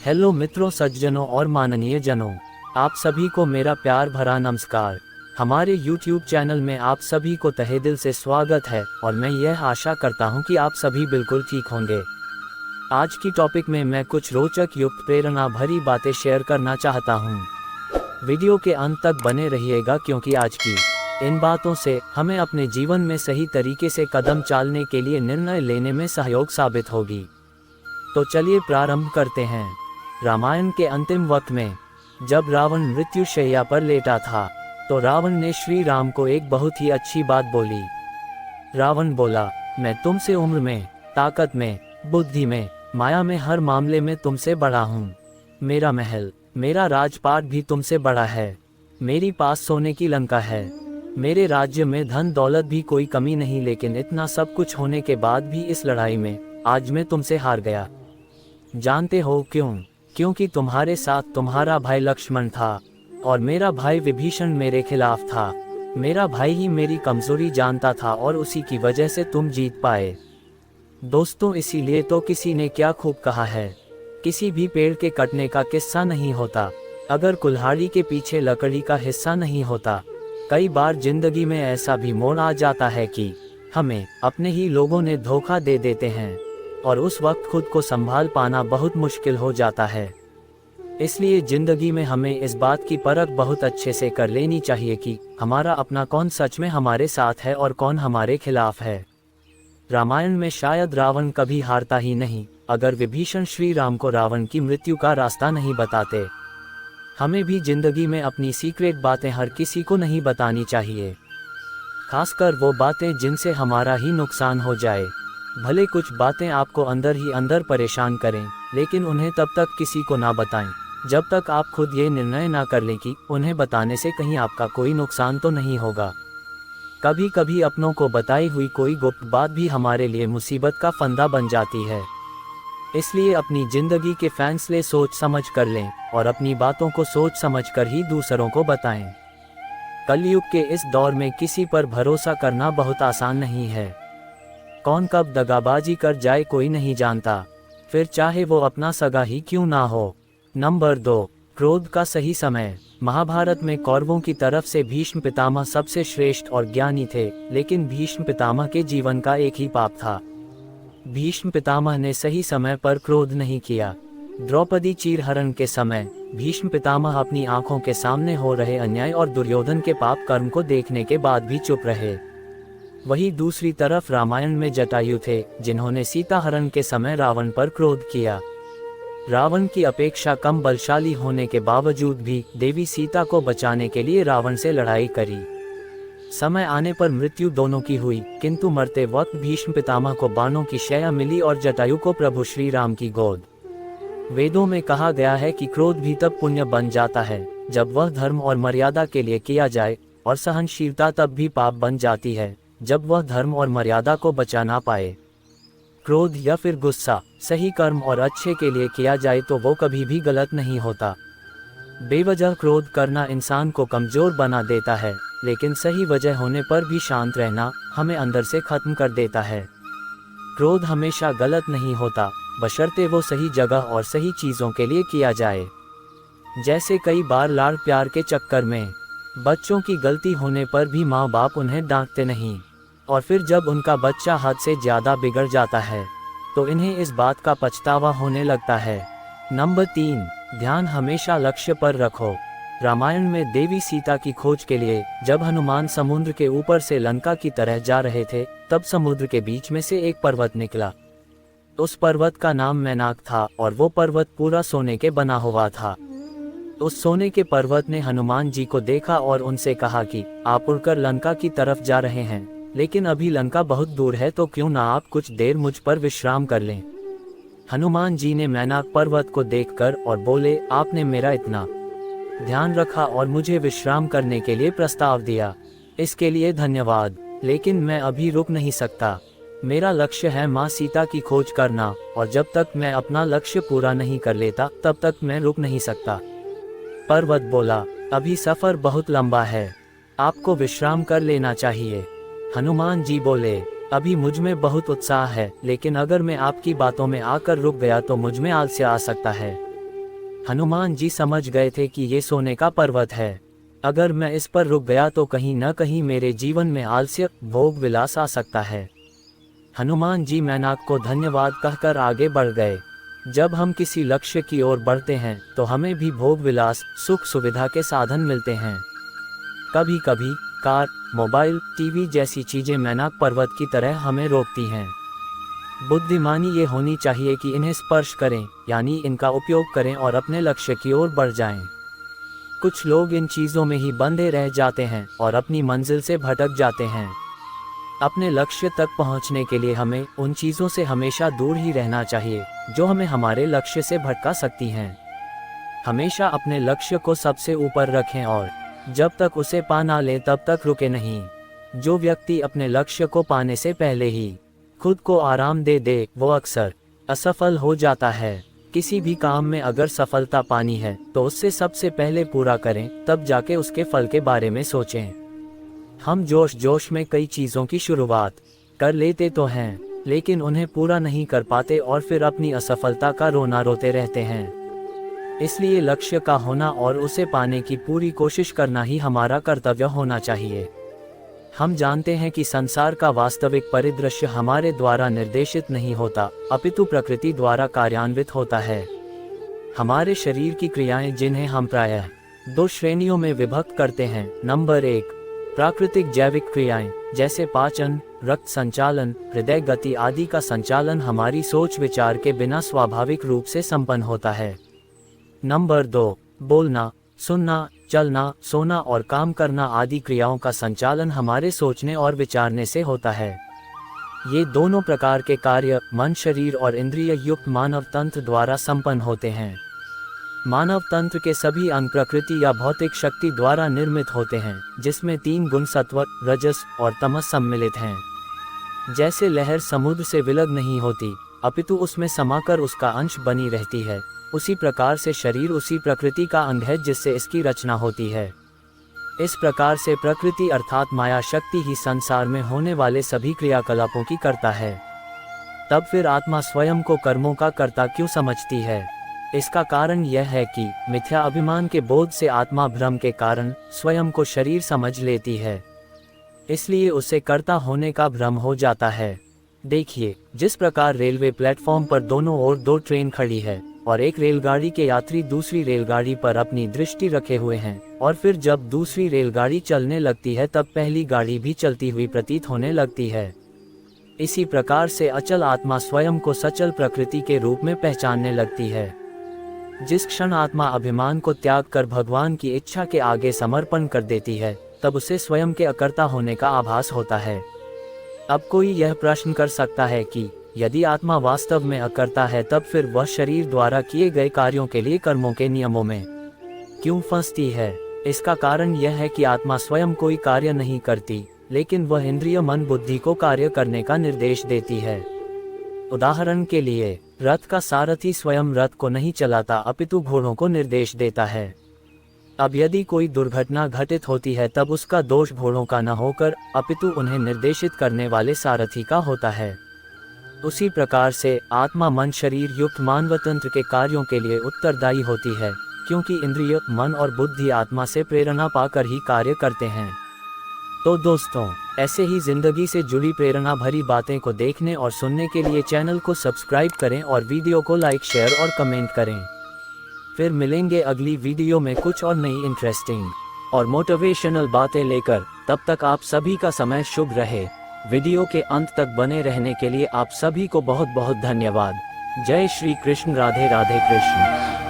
Hello मित्रों, सज्जनों और माननीय जनों, आप सभी को मेरा प्यार भरा नमस्कार। हमारे YouTube चैनल में आप सभी को तहे दिल से स्वागत है और मैं यह आशा करता हूं कि आप सभी बिल्कुल ठीक होंगे। आज की टॉपिक में मैं कुछ रोचक युक्त प्रेरणा भरी बातें शेयर करना चाहता हूं। वीडियो के अंत तक बने रहिएगा क्योंकि आज की इन बातों से हमें अपने जीवन में सही तरीके से कदम चालने के लिए निर्णय लेने में सहयोग साबित होगी। तो चलिए प्रारंभ करते हैं। रामायण के अंतिम वक्त में जब रावण मृत्युशैया पर लेटा था तो रावण ने श्री राम को एक बहुत ही अच्छी बात बोली। रावण बोला, मैं तुमसे उम्र में, ताकत में, बुद्धि में, माया में, हर मामले में तुमसे बड़ा हूँ। मेरा महल, मेरा राजपाट भी तुमसे बड़ा है। मेरी पास सोने की लंका है। मेरे राज्य में धन दौलत भी कोई कमी नहीं, लेकिन इतना सब कुछ होने के बाद भी इस लड़ाई में आज मैं तुमसे हार गया। जानते हो क्यों? क्योंकि तुम्हारे साथ तुम्हारा भाई लक्ष्मण था और मेरा भाई विभीषण मेरे खिलाफ था। मेरा भाई ही मेरी कमजोरी जानता था और उसी की वजह से तुम जीत पाए। दोस्तों, इसीलिए तो किसी ने क्या खूब कहा है, किसी भी पेड़ के कटने का किस्सा नहीं होता अगर कुल्हाड़ी के पीछे लकड़ी का हिस्सा नहीं होता। कई बार जिंदगी में ऐसा भी मोड़ आ जाता है कि हमें अपने ही लोगों ने धोखा दे देते हैं और उस वक्त खुद को संभाल पाना बहुत मुश्किल हो जाता है। इसलिए जिंदगी में हमें इस बात की परख बहुत अच्छे से कर लेनी चाहिए कि हमारा अपना कौन सच में हमारे साथ है और कौन हमारे खिलाफ है। रामायण में शायद रावण कभी हारता ही नहीं अगर विभीषण श्री राम को रावण की मृत्यु का रास्ता नहीं बताते। हमें भी जिंदगी में अपनी सीक्रेट बातें हर किसी को नहीं बतानी चाहिए, खासकर वो बातें जिनसे हमारा ही नुकसान हो जाए। भले कुछ बातें आपको अंदर ही अंदर परेशान करें, लेकिन उन्हें तब तक किसी को ना बताएं जब तक आप खुद ये निर्णय ना कर लें कि उन्हें बताने से कहीं आपका कोई नुकसान तो नहीं होगा। कभी कभी अपनों को बताई हुई कोई गुप्त बात भी हमारे लिए मुसीबत का फंदा बन जाती है। इसलिए अपनी जिंदगी के फैसले सोच समझ कर लें और अपनी बातों को सोच समझ कर ही दूसरों को बताएं। कलयुग के इस दौर में किसी पर भरोसा करना बहुत आसान नहीं है। कौन कब दगाबाजी कर जाए कोई नहीं जानता, फिर चाहे वो अपना सगा ही क्यों ना हो। नंबर 2, क्रोध का सही समय। महाभारत में कौरवों की तरफ से भीष्म पितामह सबसे श्रेष्ठ और ज्ञानी थे, लेकिन भीष्म पितामह के जीवन का एक ही पाप था। भीष्म पितामह ने सही समय पर क्रोध नहीं किया। द्रौपदी चीरहरण के समय भीष्म पितामह अपनी आंखों के सामने हो रहे अन्याय और दुर्योधन के पाप कर्म को देखने के बाद भी चुप रहे। वहीं दूसरी तरफ रामायण में जटायु थे, जिन्होंने सीता हरण के समय रावण पर क्रोध किया। रावण की अपेक्षा कम बलशाली होने के बावजूद भी देवी सीता को बचाने के लिए रावण से लड़ाई करी। समय आने पर मृत्यु दोनों की हुई, किंतु मरते वक्त भीष्म पितामह को बाणों की शैया मिली और जटायु को प्रभु श्री राम की गोद। वेदों में कहा गया है कि क्रोध भी तब पुण्य बन जाता है जब वह धर्म और मर्यादा के लिए किया जाए, और सहनशीलता तब भी पाप बन जाती है जब वह धर्म और मर्यादा को बचा ना पाए। क्रोध या फिर गुस्सा सही कर्म और अच्छे के लिए किया जाए तो वो कभी भी गलत नहीं होता। बेवजह क्रोध करना इंसान को कमजोर बना देता है, लेकिन सही वजह होने पर भी शांत रहना हमें अंदर से खत्म कर देता है। क्रोध हमेशा गलत नहीं होता, बशर्ते वो सही जगह और सही चीज़ों के लिए किया जाए। जैसे कई बार लाड़ प्यार के चक्कर में बच्चों की गलती होने पर भी माँ बाप उन्हें डांटते नहीं, और फिर जब उनका बच्चा हद से ज़्यादा बिगड़ जाता है तो इन्हें इस बात का पछतावा होने लगता है। नंबर 3, ध्यान हमेशा लक्ष्य पर रखो। रामायण में देवी सीता की खोज के लिए जब हनुमान समुद्र के ऊपर से लंका की तरह जा रहे थे, तब समुद्र के बीच में से एक पर्वत निकला। उस पर्वत का नाम मैनाक था और वो पर्वत पूरा सोने के बना हुआ था। उस सोने के पर्वत ने हनुमान जी को देखा और उनसे कहा कि आप उड़कर लंका की तरफ जा रहे हैं, लेकिन अभी लंका बहुत दूर है, तो क्यों ना आप कुछ देर मुझ पर विश्राम कर लें। हनुमान जी ने मैनाक पर्वत को देखकर और बोले, आपने मेरा इतना ध्यान रखा और मुझे विश्राम करने के लिए प्रस्ताव दिया, इसके लिए धन्यवाद, लेकिन मैं अभी रुक नहीं सकता। मेरा लक्ष्य है माँ सीता की खोज करना, और जब तक मैं अपना लक्ष्य पूरा नहीं कर लेता तब तक मैं रुक नहीं सकता। पर्वत बोला, अभी सफर बहुत लंबा है, आपको विश्राम कर लेना चाहिए। हनुमान जी बोले, अभी मुझ में बहुत उत्साह है, लेकिन अगर मैं आपकी बातों में आकर रुक गया तो मुझ में आलस्य आ सकता है। हनुमान जी समझ गए थे कि ये सोने का पर्वत है। अगर मैं इस पर रुक गया तो कहीं न कहीं मेरे जीवन में आलस्य, भोग विलास आ सकता है। हनुमान जी मैनाक को धन्यवाद कहकर आगे बढ़ गए। जब हम किसी लक्ष्य की ओर बढ़ते हैं तो हमें भी भोग विलास, सुख सुविधा के साधन मिलते हैं। कभी कभी कार, मोबाइल, टीवी जैसी चीजें मैनाक पर्वत की तरह हमें रोकती हैं। बुद्धिमानी ये होनी चाहिए कि इन्हें स्पर्श करें, यानी इनका उपयोग करें और अपने लक्ष्य की ओर बढ़ जाएं। कुछ लोग इन चीज़ों में ही बंधे रह जाते हैं और अपनी मंजिल से भटक जाते हैं। अपने लक्ष्य तक पहुंचने के लिए हमें उन चीज़ों से हमेशा दूर ही रहना चाहिए जो हमें हमारे लक्ष्य से भटका सकती हैं। हमेशा अपने लक्ष्य को सबसे ऊपर रखें और जब तक उसे पा ना लें तब तक रुके नहीं। जो व्यक्ति अपने लक्ष्य को पाने से पहले ही खुद को आराम दे दे, वो अक्सर असफल हो जाता है। किसी भी काम में अगर सफलता पानी है तो उससे सबसे पहले पूरा करें, तब जाके उसके फल के बारे में सोचें। हम जोश में कई चीज़ों की शुरुआत कर लेते तो हैं, लेकिन उन्हें पूरा नहीं कर पाते और फिर अपनी असफलता का रोना रोते रहते हैं। इसलिए लक्ष्य का होना और उसे पाने की पूरी कोशिश करना ही हमारा कर्तव्य होना चाहिए। हम जानते हैं कि संसार का वास्तविक परिदृश्य हमारे द्वारा निर्देशित नहीं होता, अपितु प्रकृति द्वारा कार्यान्वित होता है। हमारे शरीर की क्रियाएं, जिन्हें हम प्रायः 2 श्रेणियों में विभक्त करते हैं। नंबर 1, प्राकृतिक जैविक क्रियाएं, जैसे पाचन, रक्त संचालन, हृदय गति आदि का संचालन हमारी सोच विचार के बिना स्वाभाविक रूप से संपन्न होता है। नंबर 2, बोलना, सुनना, चलना, सोना और काम करना आदि क्रियाओं का संचालन हमारे सोचने और विचारने से होता है। ये दोनों प्रकार के कार्य मन, शरीर और इंद्रिय युक्त मानव तंत्र द्वारा संपन्न होते हैं। मानव तंत्र के सभी अंग प्रकृति या भौतिक शक्ति द्वारा निर्मित होते हैं, जिसमें 3 गुण सत्व, रजस और तमस सम्मिलित हैं। जैसे लहर समुद्र से विलग नहीं होती, अपितु उसमें समाकर उसका अंश बनी रहती है, उसी प्रकार से शरीर उसी प्रकृति का अंग है जिससे इसकी रचना होती है। इस प्रकार से प्रकृति अर्थात माया शक्ति ही संसार में होने वाले सभी क्रियाकलापों की करता है। तब फिर आत्मा स्वयं को कर्मों का कर्ता क्यों समझती है? इसका कारण यह है कि मिथ्या अभिमान के बोध से आत्मा भ्रम के कारण स्वयं को शरीर समझ लेती है, इसलिए उसे कर्ता होने का भ्रम हो जाता है। देखिए, जिस प्रकार रेलवे प्लेटफॉर्म पर दोनों ओर 2 ट्रेन खड़ी है और एक रेलगाड़ी के यात्री दूसरी रेलगाड़ी पर अपनी दृष्टि रखे हुए हैं, और फिर जब दूसरी रेलगाड़ी चलने लगती है तब पहली गाड़ी भी चलती हुई प्रतीत होने लगती है। इसी प्रकार से अचल आत्मा स्वयं को सचल प्रकृति के रूप में पहचानने लगती है। जिस क्षण आत्मा अभिमान को त्याग कर भगवान की इच्छा के आगे समर्पण कर देती है, तब उसे स्वयं के अकर्ता होने का आभास होता है। अब कोई यह प्रश्न कर सकता है कि यदि आत्मा वास्तव में अकर्ता है, तब फिर वह शरीर द्वारा किए गए कार्यों के लिए कर्मों के नियमों में क्यों फंसती है? इसका कारण यह है कि आत्मा स्वयं कोई कार्य नहीं करती, लेकिन वह इंद्रिय मन बुद्धि को कार्य करने का निर्देश देती है। उदाहरण के लिए, रथ का सारथी स्वयं रथ को नहीं चलाता, अपितु घोड़ों को निर्देश देता है। अब यदि कोई दुर्घटना घटित होती है तब उसका दोष घोड़ों का न होकर अपितु उन्हें निर्देशित करने वाले सारथी का होता है। उसी प्रकार से आत्मा मन शरीर युक्त मानव तंत्र के कार्यों के लिए उत्तरदायी होती है, क्योंकि इंद्रिय, मन और बुद्धि आत्मा से प्रेरणा पाकर ही कार्य करते हैं। तो दोस्तों, ऐसे ही जिंदगी से जुड़ी प्रेरणा भरी बातें को देखने और सुनने के लिए चैनल को सब्सक्राइब करें और वीडियो को लाइक, शेयर और कमेंट करें। फिर मिलेंगे अगली वीडियो में कुछ और नई इंटरेस्टिंग और मोटिवेशनल बातें लेकर। तब तक आप सभी का समय शुभ रहे। वीडियो के अंत तक बने रहने के लिए आप सभी को बहुत बहुत धन्यवाद। जय श्री कृष्ण। राधे राधे कृष्ण।